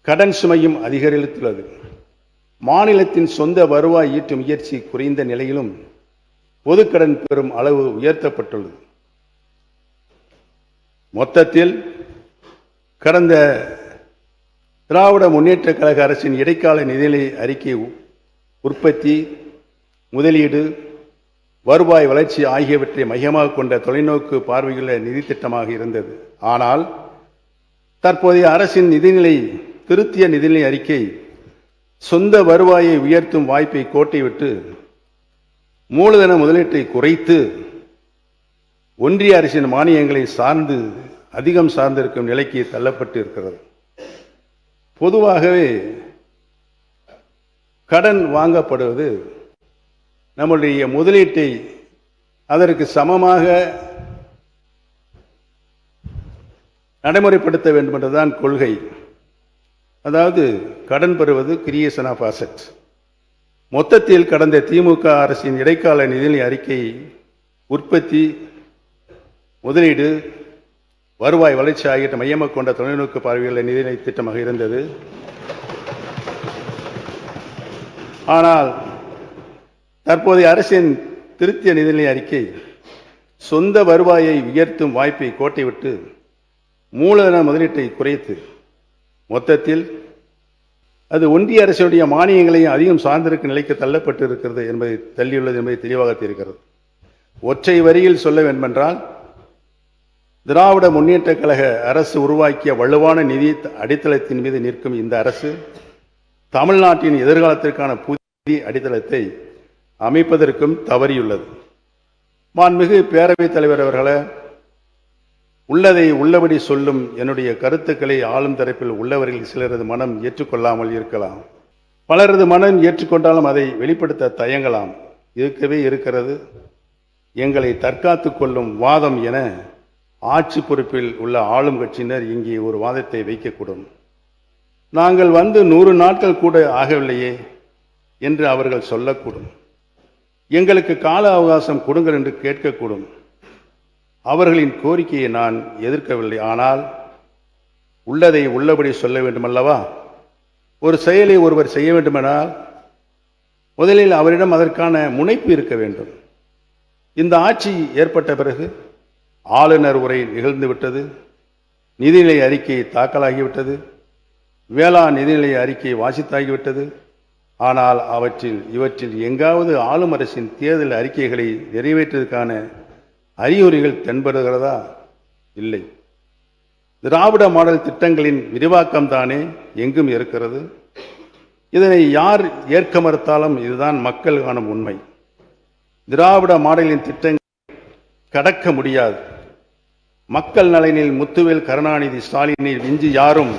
கடன் சுமையும் அதிகரித்துள்ளது. மாநிலத்தின் சொந்த வருவாய் ஈட்டும் முயற்சி குறைந்த நிலையிலும் பொதுக்கடன் பெறும் அளவு உயர்த்தப்பட்டுள்ளது. மொத்தத்தில் கடந்த திராவிட முன்னேற்ற கழக அரசின் இடைக்கால நிதிநிலை அறிக்கை உற்பத்தி, முதலீடு, வருவாய் வளர்ச்சி ஆகியவற்றை மையமாக கொண்ட தொலைநோக்கு பார்வையுள்ள நிதி திட்டமாக இருந்தது. ஆனால் தற்போதைய அரசின் திருத்திய நிதிநிலை அறிக்கை சொந்த வருவாயை உயர்த்தும் வாய்ப்பை கோட்டை விட்டு மூலதன முதலீட்டை குறைத்து ஒன்றிய அரசின் மானியங்களை அதிகம் சார்ந்திருக்கும் நிலைக்கு தள்ளப்பட்டு இருக்கிறது. பொதுவாகவே கடன் வாங்கப்படுவது நம்முடைய முதலீட்டை அதற்கு சமமாக நடைமுறைப்படுத்த வேண்டும் என்றுதான் கொள்கை. அதாவது கடன் பெறுவது கிரியேஷன் ஆஃப் அசெட்ஸ். மொத்தத்தில் கடந்த திமுக அரசின் இடைக்கால நிதிநிலை அறிக்கை உற்பத்தி, முதலீடு, வருவாய் வளர்ச்சி ஆகியவற்றை மையமாக கொண்ட தொலைநோக்கு பார்வையுள்ள நிதிநிலை திட்டமாக இருந்தது. ஆனால் தற்போதைய அரசின் திருத்திய நிதிநிலை அறிக்கை சொந்த வருவாயை உயர்த்தும் வாய்ப்பை கோட்டை விட்டு மூலதன முதலீட்டை குறைத்து மொத்தத்தில் அது ஒன்றிய அரசுடைய மானியங்களையும் அதிகம் சார்ந்திருக்கும் நிலைக்கு தள்ளப்பட்டு இருக்கிறது என்பதை தள்ளியுள்ளது என்பதை தெளிவாக தெரிகிறது. ஒற்றை வரியில் சொல்ல வேண்டுமென்றால், திராவிட முன்னேற்ற கழக அரசு உருவாக்கிய வலுவான நிதி அடித்தளத்தின் மீது நிற்கும் இந்த அரசு தமிழ்நாட்டின் எதிர்காலத்திற்கான புதிய அடித்தளத்தை அமைப்பதற்கும் தவறியுள்ளது. மாண்புமிகு பேரவைத் தலைவர் அவர்களே, உள்ளதை உள்ளபடி சொல்லும் என்னுடைய கருத்துக்களை ஆளும் தரப்பில் உள்ளவர்கள் சிலரது மனம் ஏற்றுக்கொள்ளாமல் இருக்கலாம். பலரது மனம் ஏற்றுக்கொண்டாலும் அதை வெளிப்படுத்த தயங்கலாம். இருக்கவே இருக்கிறது. எங்களை தற்காத்து கொள்ளும் வாதம் என ஆட்சி பொறுப்பில் உள்ள ஆளும் கட்சியினர் இங்கே ஒரு வாதத்தை வைக்கக்கூடும். நாங்கள் வந்து 100 நாட்கள் கூட ஆகவில்லையே என்று அவர்கள் சொல்லக்கூடும். எங்களுக்கு கால அவகாசம் கொடுங்கள் என்று கேட்கக்கூடும். அவர்களின் கோரிக்கையை நான் எதிர்க்கவில்லை. ஆனால் உள்ளதை உள்ளபடி சொல்ல வேண்டுமல்லவா? ஒரு செயலை ஒருவர் செய்ய வேண்டுமென்றால் முதலில் அவரிடம் அதற்கான முனைப்பு இருக்க வேண்டும். இந்த ஆட்சி ஏற்பட்ட பிறகு ஆளுநர் உரை நிகழ்ந்துவிட்டது, நிதிநிலை அறிக்கை தாக்கலாகிவிட்டது, வேளாண் நிதிநிலை அறிக்கை வாசித்தாகிவிட்டது. ஆனால் இவற்றில் எங்காவது ஆளும் அரசின் தேர்தல் அறிக்கைகளை நிறைவேற்றுவதற்கான அறிகுறிகள் தென்படுகிறதா? இல்லை. திராவிட மாடல் திட்டங்களின் விரிவாக்கம் தானே எங்கும் இருக்கிறது. இதனை யார் ஏற்க மறுத்தாலும் இதுதான் மக்கள் காணும் உண்மை. திராவிட மாடலின் திட்டங்கள் கடக்க முடியாது. மக்கள் நலனில் முத்துவேல் கருணாநிதி ஸ்டாலினை விஞ்சி யாரும்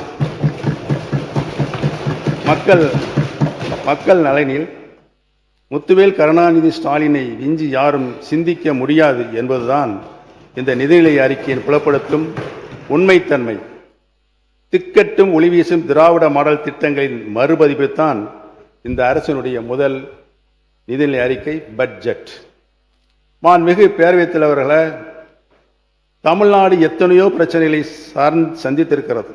மக்கள் நலனில் முத்துவேல் கருணாநிதி ஸ்டாலினை விஞ்சி யாரும் சிந்திக்க முடியாது என்பதுதான் இந்த நிதிநிலை அறிக்கையின் புலப்படுத்தும் உண்மைத்தன்மை. திக்கட்டும் ஒளிவீசும் திராவிட மாடல் திட்டங்களின் மறுபதிப்புத்தான் இந்த அரசினுடைய முதல் நிதிநிலை அறிக்கை, பட்ஜெட். மாண்புமிகு பேரவைத் தலைவர்களே, தமிழ்நாடு எத்தனையோ பிரச்சனைகளை சந்தித்திருக்கிறது.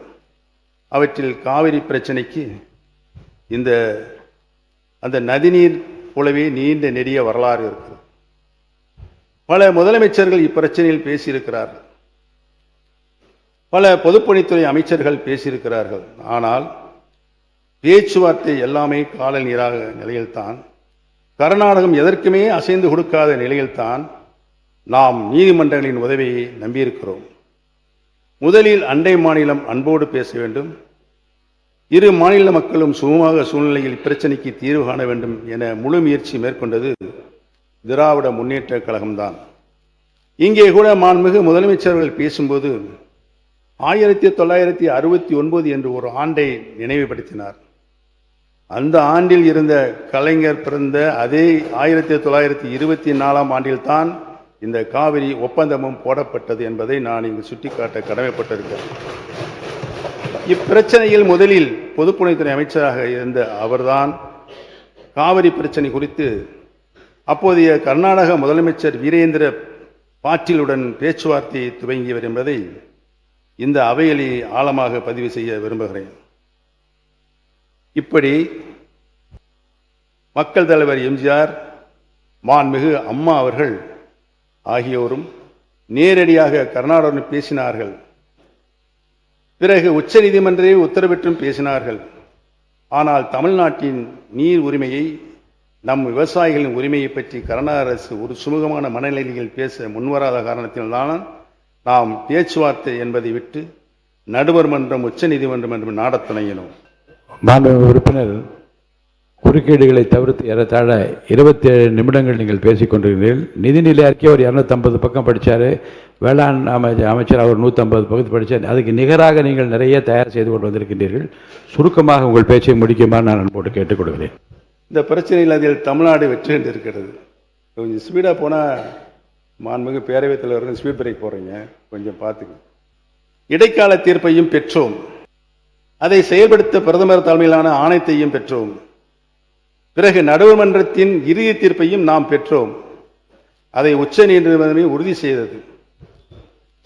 அவற்றில் காவிரி பிரச்சனைக்கு அந்த நதிநீர் போலவே நீண்ட நெடிய வரலாறு இருக்கிறது. பல முதலமைச்சர்கள் இப்பிரச்சனையில் பேசியிருக்கிறார்கள். பல பொதுப்பணித்துறை அமைச்சர்கள் பேசியிருக்கிறார்கள். ஆனால் பேச்சுவார்த்தை எல்லாமே கால நீராக நிலையில்தான், கர்நாடகம் எதற்குமே அசைந்து கொடுக்காத நிலையில்தான் நாம் நீதிமன்றங்களின் உதவியை நம்பியிருக்கிறோம். முதலில் அண்டை மாநிலம் அன்போடு பேச வேண்டும், இரு மாநில மக்களும் சுமூக சூழ்நிலையில் இப்பிரச்சனைக்கு தீர்வு காண வேண்டும் என முழு முயற்சி மேற்கொண்டது திராவிட முன்னேற்ற கழகம்தான். இங்கே கூட மாண்புமிகு முதலமைச்சர்கள் பேசும்போது 1969 என்று ஒரு ஆண்டை நினைவுபடுத்தினார். அந்த ஆண்டில் இருந்த கலைஞர் பிறந்த அதே 1924 ஆண்டில்தான் இந்த காவிரி ஒப்பந்தமும் போடப்பட்டது என்பதை நான் இங்கு சுட்டிக்காட்ட கடமைப்பட்டிருக்கிறேன். இப்பிரச்சனையில் முதலில் பொதுப்பணித்துறை அமைச்சராக இருந்த அவர்தான் காவிரி பிரச்சனை குறித்து அப்போதைய கர்நாடக முதலமைச்சர் வீரேந்திர பாட்டீலுடன் பேச்சுவார்த்தையை துவங்கியவர் என்பதை இந்த அவையில் ஆழமாக பதிவு செய்ய விரும்புகிறேன். இப்படி மக்கள் தலைவர் எம்ஜிஆர், மாண்புமிகு அம்மா அவர்கள் ஆகியோரும் நேரடியாக கர்நாடகவுடன் பேசினார்கள். பிறகு உச்சநீதிமன்றே உத்தரவிட்டும் பேசினார்கள். ஆனால் தமிழ்நாட்டின் நீர் உரிமையை, நம் விவசாயிகளின் உரிமையை பற்றி கர்நாடக அரசு ஒரு சுமூகமான மனநிலையில் பேச முன்வராத காரணத்தில்தான் நாம் பேச்சுவார்த்தை என்பதை விட்டு நடுவர் மன்றம், உச்ச நீதிமன்றம் என்று நாடத் தொடங்கினோம். மாண்புமிகு உறுப்பினர், குறுக்கீடுகளை தவிர்த்து ஏறத்தாழ 27 நிமிடங்கள் நீங்கள் பேசிக் கொண்டிருக்கிறீர்கள். நிதிநிலை அறிக்கை ஒரு 250 பக்கம் படித்தார், வேளாண் அமைச்சர் அவர் 150 பக்கத்து படித்தார். அதுக்கு நிகராக நீங்கள் நிறைய தயார் செய்து கொண்டு வந்திருக்கின்றீர்கள். சுருக்கமாக உங்கள் பேச்சை முடிக்குமாறு நான் அன்போடு கேட்டுக்கொள்கிறேன். இந்த பிரச்சனையில் அதில் தமிழ்நாடு வெற்றி கண்டு இருக்கிறது. கொஞ்சம் ஸ்பீடாக போனால் மாண்புமிகு பேரவைத் தலைவர்கள் ஸ்பீட் பிரேக் போடுறீங்க, கொஞ்சம் பார்த்துங்க. இடைக்கால தீர்ப்பையும் பெற்றோம், அதை செயல்படுத்த பிரதமர் தலைமையிலான ஆணையத்தையும் பெற்றோம். பிறகு நடுவர்மன்றத்தின் இறுதி தீர்ப்பையும் நாம் பெற்றோம். அதை உச்ச நீதிமன்றமே உறுதி செய்தது.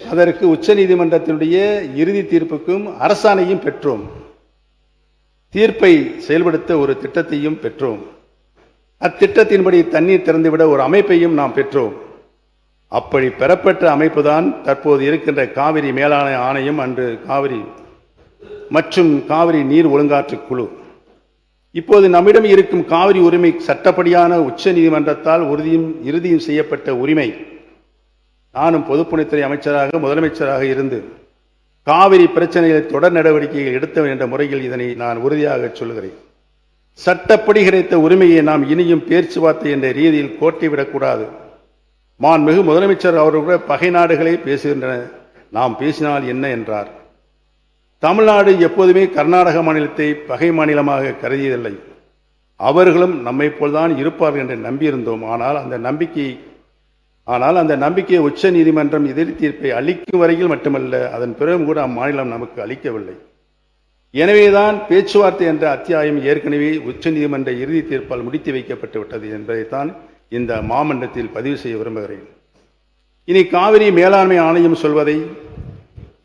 அதற்கு உச்ச நீதிமன்றத்தினுடைய இறுதி தீர்ப்புக்கும் அரசாணையும் பெற்றோம். தீர்ப்பை செயல்படுத்த ஒரு திட்டத்தையும் பெற்றோம். அத்திட்டத்தின்படி தண்ணீர் திறந்துவிட ஒரு அமைப்பையும் நாம் பெற்றோம். அப்படி பெறப்பட்ட அமைப்பு தான் தற்போது இருக்கின்ற காவிரி மேலாண்மை ஆணையம், அன்று காவிரி மற்றும் காவிரி நீர் ஒழுங்காற்று குழு. இப்போது நம்மிடம் இருக்கும் காவிரி உரிமை சட்டப்படியான உச்ச நீதிமன்றத்தால் இறுதியும் செய்யப்பட்ட உரிமை. நானும் பொதுப்பணித்துறை அமைச்சராக, முதலமைச்சராக இருந்து காவிரி பிரச்சனைகளை தொடர் நடவடிக்கைகள் எடுத்த என்ற முறையில் இதனை நான் உறுதியாக சொல்கிறேன். சட்டப்படி கிடைத்த உரிமையை நாம் இனியும் பேச்சுவார்த்தை என்ற ரீதியில் கோட்டிவிடக்கூடாது. மாண்புமிகு முதலமைச்சர் அவர்கள் கூட பகை நாடுகளே பேசுகின்றன, நாம் பேசினால் என்ன என்றார். தமிழ்நாடு எப்போதுமே கர்நாடக மாநிலத்தை பகை மாநிலமாக கருதியதில்லை. அவர்களும் நம்மை போல்தான் இருப்பார்கள் என்று நம்பியிருந்தோம். ஆனால் அந்த நம்பிக்கையை உச்ச நீதிமன்றம் எதிர் தீர்ப்பை அளிக்கும் வரையில் மட்டுமல்ல, அதன் பிறகும் கூட அம்மாநிலம் நமக்கு அளிக்கவில்லை. எனவேதான் பேச்சுவார்த்தை என்ற அத்தியாயம் ஏற்கனவே உச்ச நீதிமன்ற இறுதி தீர்ப்பால் முடித்து வைக்கப்பட்டு விட்டது என்பதைத்தான் இந்த மாமன்றத்தில் பதிவு செய்ய விரும்புகிறேன். இனி காவிரி மேலாண்மை ஆணையம் சொல்வதை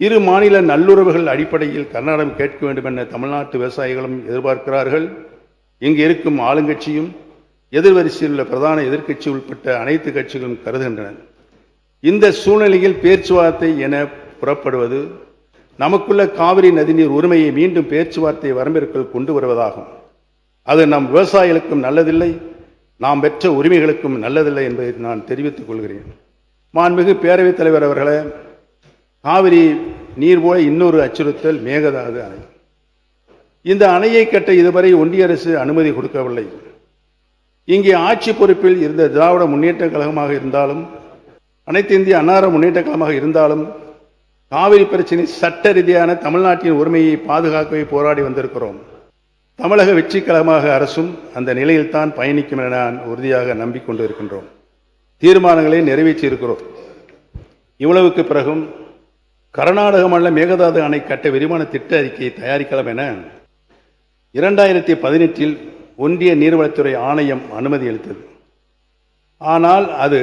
இரு மாநில நல்லுறவுகள் அடிப்படையில் கர்நாடகம் கேட்க வேண்டும் என தமிழ்நாட்டு விவசாயிகளும் எதிர்பார்க்கிறார்கள். இங்கு இருக்கும் ஆளுங்கட்சியும் எதிர்வரிசையில் உள்ள பிரதான எதிர்க்கட்சி உட்பட்ட அனைத்து கட்சிகளும் கருதுகின்றன. இந்த சூழ்நிலையில் பேச்சுவார்த்தை என புறப்படுவது நமக்குள்ள காவிரி நதிநீர் உரிமையை மீண்டும் பேச்சுவார்த்தை வரம்பிற்குள் கொண்டு வருவதாகும். அது நம் விவசாயிகளுக்கும் நல்லதில்லை, நாம் பெற்ற உரிமைகளுக்கும் நல்லதில்லை என்பதை நான் தெரிவித்துக் கொள்கிறேன். மாண்புமிகு பேரவைத் தலைவர் அவர்களே, காவிரி நீர் போல இன்னொரு அச்சுறுத்தல் மேகதாது அணை. இந்த அணையை கட்ட இதுவரை ஒன்றிய அரசு அனுமதி கொடுக்கவில்லை. இங்கே ஆட்சி பொறுப்பில் இருந்த திராவிட முன்னேற்ற கழகமாக இருந்தாலும், அனைத்து இந்திய அண்ணா முன்னேற்ற கழகமாக இருந்தாலும், காவிரி பிரச்சனை சட்ட ரீதியான தமிழ்நாட்டின் உரிமையை பாதுகாக்கவே போராடி வந்திருக்கிறோம். தமிழக வெற்றி கழகமாக அரசும் அந்த நிலையில்தான் பயணிக்கும் என நான் உறுதியாக நம்பிக்கொண்டு இருக்கின்றோம். தீர்மானங்களை நிறைவேற்றி இருக்கிறோம். இவ்வளவுக்கு பிறகும் கர்நாடக மாநில மேகதாது அணை கட்ட விரிவான திட்ட அறிக்கையை தயாரிக்கலாம் என 2018 ஒன்றிய நீர்வளத்துறை ஆணையம் அனுமதி அளித்தது. ஆனால் அது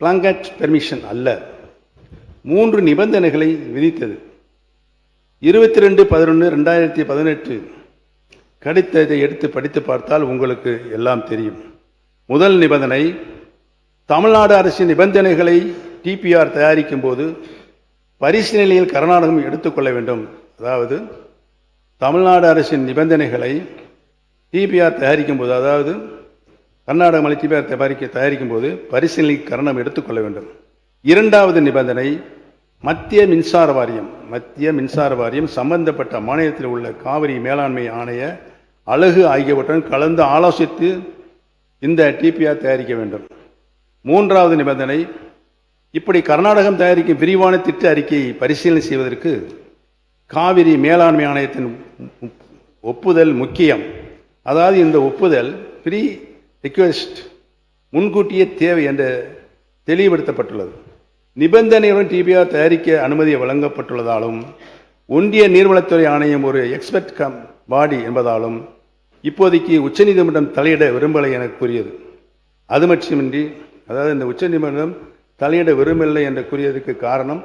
பிளாங்கட் பெர்மிஷன் அல்ல, 3 நிபந்தனைகளை விதித்தது. 22/11/2018 கடிதத்தை எடுத்து படித்து பார்த்தால் உங்களுக்கு எல்லாம் தெரியும். முதல் நிபந்தனை, தமிழ்நாடு அரசின் நிபந்தனைகளை டிபிஆர் தயாரிக்கும் போது பரிசீலனையில் கர்நாடகம் எடுத்துக்கொள்ள வேண்டும். அதாவது தமிழ்நாடு அரசின் நிபந்தனைகளை டிபிஆர் தயாரிக்கும் போது, அதாவது கர்நாடக மலை டிபிஆர் தயாரிக்கும் போது பரிசீலனைக்கு கர்நாடகம் எடுத்துக்கொள்ள வேண்டும். இரண்டாவது நிபந்தனை, மத்திய மின்சார வாரியம் சம்பந்தப்பட்ட மாநிலத்தில் உள்ள காவிரி மேலாண்மை ஆணைய அலகு ஆகியவற்றுடன் கலந்து ஆலோசித்து இந்த டிபிஆர் தயாரிக்க வேண்டும். மூன்றாவது நிபந்தனை, இப்படி கர்நாடகம் தயாரிக்கும் விரிவான திட்ட அறிக்கையை பரிசீலனை செய்வதற்கு காவிரி மேலாண்மை ஆணையத்தின் ஒப்புதல் முக்கியம். அதாவது இந்த ஒப்புதல் ப்ரீ ரிக்வெஸ்ட், முன்கூட்டியே தேவை என்று தெளிவுபடுத்தப்பட்டுள்ளது. நிபந்தனையுடன் டிபிஆர் தயாரிக்க அனுமதி வழங்கப்பட்டுள்ளதாலும் ஒன்றிய நீர்வளத்துறை ஆணையம் ஒரு எக்ஸ்பர்ட் பாடி என்பதாலும் இப்போதைக்கு உச்சநீதிமன்றம் தலையிட விரும்பலை என கூறியது. அது மட்டுமின்றி, அதாவது இந்த உச்சநீதிமன்றம் தலையிட விரும்பவில்லை என்று கூறியதற்கு காரணம்,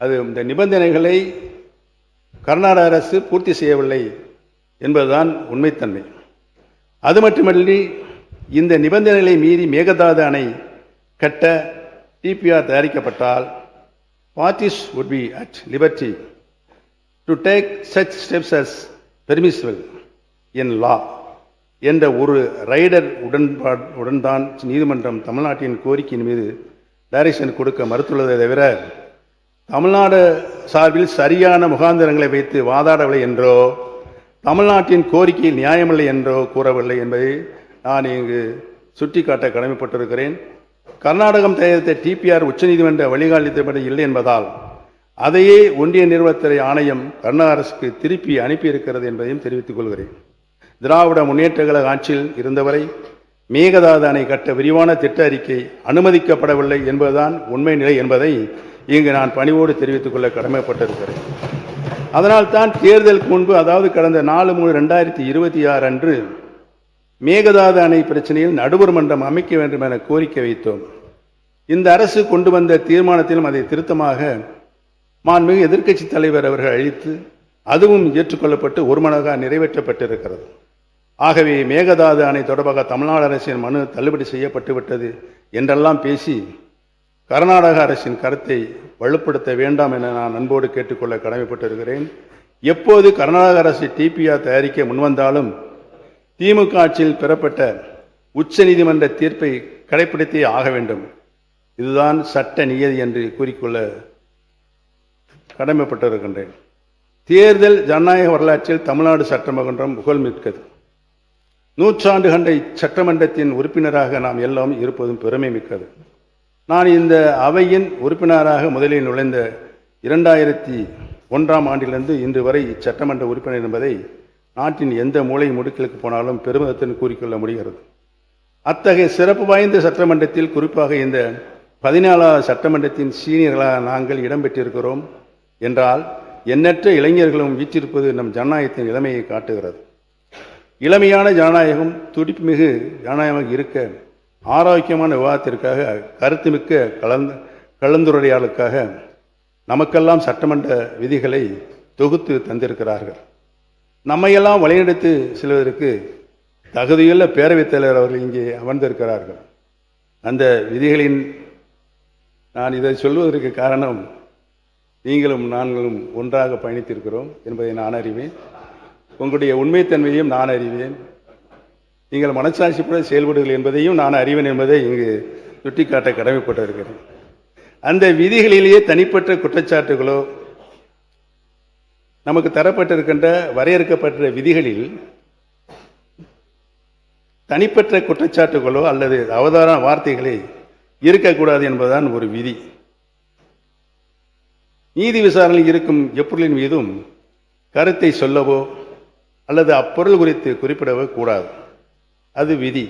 அது இந்த நிபந்தனைகளை கர்நாடக அரசு பூர்த்தி செய்யவில்லை என்பதுதான் உண்மைத்தன்மை. அது மட்டுமன்றி, இந்த நிபந்தனைகளை மீறி மேகதாது அணை கட்ட DPR தயாரிக்கப்பட்டால் parties would be at liberty to take such steps as permissible in law என்ற ஒரு ரைடர் உடன்தான் நீதிமன்றம் தமிழ்நாட்டின் கோரிக்கையின் மீது டைரக்ஷன் கொடுக்க மறுத்துள்ளதை தவிர தமிழ்நாடு சார்பில் சரியான முகாந்திரங்களை வைத்து வாதாடவில்லை என்றோ தமிழ்நாட்டின் கோரிக்கையில் நியாயமில்லை என்றோ கூறவில்லை என்பதை நான் இங்கு சுட்டிக்காட்ட கடமைப்பட்டிருக்கிறேன். கர்நாடகம் தயாரித்த டிபிஆர் உச்சநீதிமன்ற வழிகாட்டுதல்படி இல்லை என்பதால் அதையே ஒன்றிய நீர்வளத்துறை ஆணையம் கர்நாடக அரசுக்கு திருப்பி அனுப்பியிருக்கிறது என்பதையும் தெரிவித்துக் கொள்கிறேன். திராவிட முன்னேற்ற கழக ஆட்சியில் இருந்தவரை மேகதாது அணை கட்ட விரிவான திட்ட அறிக்கை அனுமதிக்கப்படவில்லை என்பதுதான் உண்மை நிலை என்பதை இங்கு நான் பணிவோடு தெரிவித்துக் கொள்ள கடமைப்பட்டிருக்கிறேன். அதனால்தான் தேர்தலுக்கு முன்பு, அதாவது கடந்த 4/3/2026 அன்று மேகதாது அணை பிரச்சனையில் நடுவர் மன்றம் அமைக்க வேண்டும் என கோரிக்கை வைத்தோம். இந்த அரசு கொண்டு வந்த தீர்மானத்திலும் அதை திருத்தமாக மாண்புமிகு எதிர்க்கட்சி தலைவர் அவர்கள் அளித்து அதுவும் ஏற்றுக்கொள்ளப்பட்டு ஒருமனதாக நிறைவேற்றப்பட்டிருக்கிறது. ஆகவே மேகதாது அணை தொடர்பாக தமிழ்நாடு அரசின் மனு தள்ளுபடி செய்யப்பட்டு விட்டது என்றெல்லாம் பேசி கர்நாடக அரசின் கருத்தை வலுப்படுத்த வேண்டாம் என நான் அன்போடு கேட்டுக்கொள்ள கடமைப்பட்டிருக்கிறேன். எப்போது கர்நாடக அரசு டிபிஆர் தயாரிக்க முன்வந்தாலும் திமுக ஆட்சியில் பெறப்பட்ட உச்ச நீதிமன்ற தீர்ப்பை கடைபிடித்தே ஆக வேண்டும். இதுதான் சட்ட நியதி என்று கூறிக்கொள்ள கடமைப்பட்டிருக்கின்றேன். தேர்தல் ஜனநாயக வரலாற்றில் தமிழ்நாடு சட்டமன்றம் புகழ்மிக்கது. 100 ஆண்டு கண்ட சட்டமன்றத்தின் உறுப்பினராக நாம் எல்லாம் இருப்பதும் பெருமை மிக்கது. நான் இந்த அவையின் உறுப்பினராக முதலில் நுழைந்த 2001ஆம் ஆண்டிலிருந்து இன்று வரை இச்சட்டமன்ற உறுப்பினர் என்பதை நாட்டின் எந்த மூலை முடுக்கிலுக்கு போனாலும் பெருமிதத்துடன் கூறிக்கொள்ள முடிகிறது. அத்தகைய சிறப்பு வாய்ந்த சட்டமன்றத்தில், குறிப்பாக இந்த 14வது சட்டமன்றத்தின் சீனியர்களாக நாங்கள் இடம்பெற்றிருக்கிறோம் என்றால் எண்ணற்ற இளைஞர்களும் வீற்றிருப்பது நம் ஜனநாயகத்தின் இளமையை காட்டுகிறது. இளமையான ஜனநாயகம், துடிப்புமிகு ஜனநாயகமாக இருக்க, ஆரோக்கியமான விவாதத்திற்காக, கருத்துமிக்க கலந்துரையாடலுக்காக நமக்கெல்லாம் சட்டமன்ற விதிகளை தொகுத்து தந்திருக்கிறார்கள். நம்மையெல்லாம் வழிநடத்தி செல்வதற்கு தகுதியுள்ள பேரவைத் தலைவர் அவர்கள் இங்கே அமர்ந்திருக்கிறார்கள். அந்த விதிகளின் நான் இதை சொல்வதற்கு காரணம், நீங்களும் நாங்களும் ஒன்றாக பயணித்திருக்கிறோம் என்பதை நான் அறிவேன். உங்களுடைய உண்மைத்தன்மையையும் நான் அறிவேன். நீங்கள் மனச்சாட்சிப்பட செயல்படுங்கள் என்பதையும் நான் அறிவேன் என்பதை இங்கு சுட்டிக்காட்ட கடமைப்பட்டிருக்கிறேன். அந்த விதிகளிலேயே தனிப்பட்ட குற்றச்சாட்டுகளோ, நமக்கு தரப்பட்டிருக்கின்ற வரையறுக்கப்பட்ட விதிகளில் தனிப்பட்ட குற்றச்சாட்டுகளோ அல்லது அவதார வார்த்தைகளே இருக்கக்கூடாது என்பதுதான் ஒரு விதி. நீதி விசாரணையில் இருக்கும் எப்பொருளின் மீதும் கருத்தை சொல்லவோ அல்லது அப்பொருள் குறித்து குறிப்பிடவோ கூடாது. அது விதி.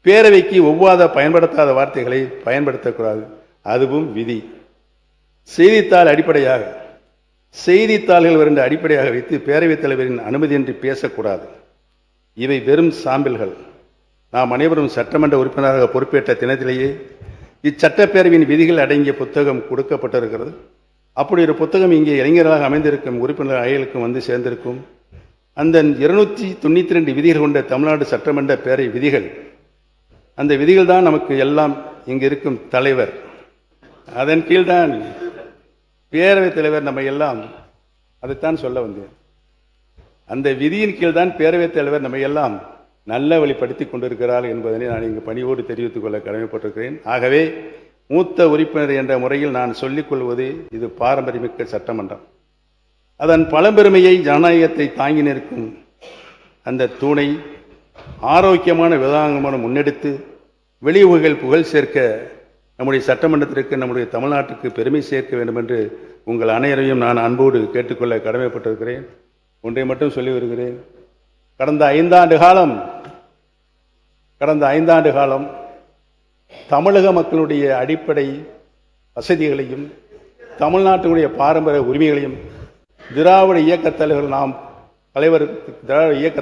பேரவைக்கு ஒவ்வாத பயன்படுத்தாத வார்த்தைகளை பயன்படுத்தக்கூடாது. அதுவும் விதி. செய்தித்தாள் அடிப்படையாக, செய்தித்தாள்கள் வருகின்ற அடிப்படையாக வைத்து பேரவைத் தலைவரின் அனுமதியின்றி பேசக்கூடாது. இவை வெறும் சாம்பிள்கள். நாம் அனைவரும் சட்டமன்ற உறுப்பினராக பொறுப்பேற்ற தினத்திலேயே இச்சட்டப்பேரவையின் விதிகள் அடங்கிய புத்தகம் கொடுக்கப்பட்டிருக்கிறது. அப்படி ஒரு புத்தகம் இங்கே இளைஞர்களாக அமைந்திருக்கும் உறுப்பினர் அவைகளுக்கும் வந்து சேர்ந்திருக்கும். அந்த 292 விதிகள் கொண்ட தமிழ்நாடு சட்டமன்ற பேரவை விதிகள், அந்த விதிகள் தான் நமக்கு எல்லாம் இங்கு இருக்கும் தலைவர். அதன் கீழ்தான் பேரவைத் தலைவர் நம்ம எல்லாம், அதைத்தான் சொல்ல வந்தேன். அந்த விதியின் கீழ்தான் பேரவைத் தலைவர் நம்ம எல்லாம் நல்ல வழிப்படுத்தி கொண்டிருக்கிறார் என்பதனை நான் இங்கு பணியோடு தெரிவித்துக் கொள்ள கடமைப்பட்டிருக்கிறேன். ஆகவே மூத்த உறுப்பினர் என்ற முறையில் நான் சொல்லிக் கொள்வது, இது பாரம்பரியமிக்க சட்டமன்றம். அதன் பழம்பெருமையை, ஜனநாயகத்தை தாங்கி நிற்கும் அந்த தூணை ஆரோக்கியமான விதானமான முன்னெடுத்து வெளியுறவுகள் புகழ் சேர்க்க நம்முடைய சட்டமன்றத்திற்கு, நம்முடைய தமிழ்நாட்டுக்கு பெருமை சேர்க்க வேண்டும் என்று உங்கள் அனைவரையும் நான் அன்போடு கேட்டுக்கொள்ள கடமைப்பட்டிருக்கிறேன். ஒன்றை மட்டும் சொல்லி வருகிறேன். கடந்த ஐந்தாண்டு காலம் தமிழக மக்களுடைய அடிப்படை வசதிகளையும் தமிழ்நாட்டினுடைய பாரம்பரிய உரிமைகளையும் திராவிட இயக்கத்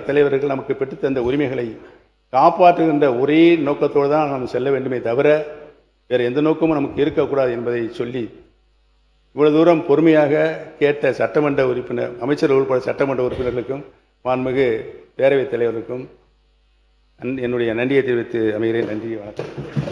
தலைவர்கள் நமக்கு பெற்றுத்தந்த உரிமைகளை காப்பாற்றுகின்ற ஒரே நோக்கத்தோடு தான் நாம் செல்ல வேண்டுமே தவிர வேறு எந்த நோக்கமும் நமக்கு இருக்கக்கூடாது என்பதை சொல்லி இவ்வளவு தூரம் பொறுமையாக கேட்ட சட்டமன்ற உறுப்பினர், அமைச்சர்கள் உட்பட சட்டமன்ற உறுப்பினர்களுக்கும் மாண்புமிகு பேரவைத் தலைவருக்கும் என்னுடைய நன்றியை தெரிவித்து அமைகிறேன். நன்றி, வணக்கம்.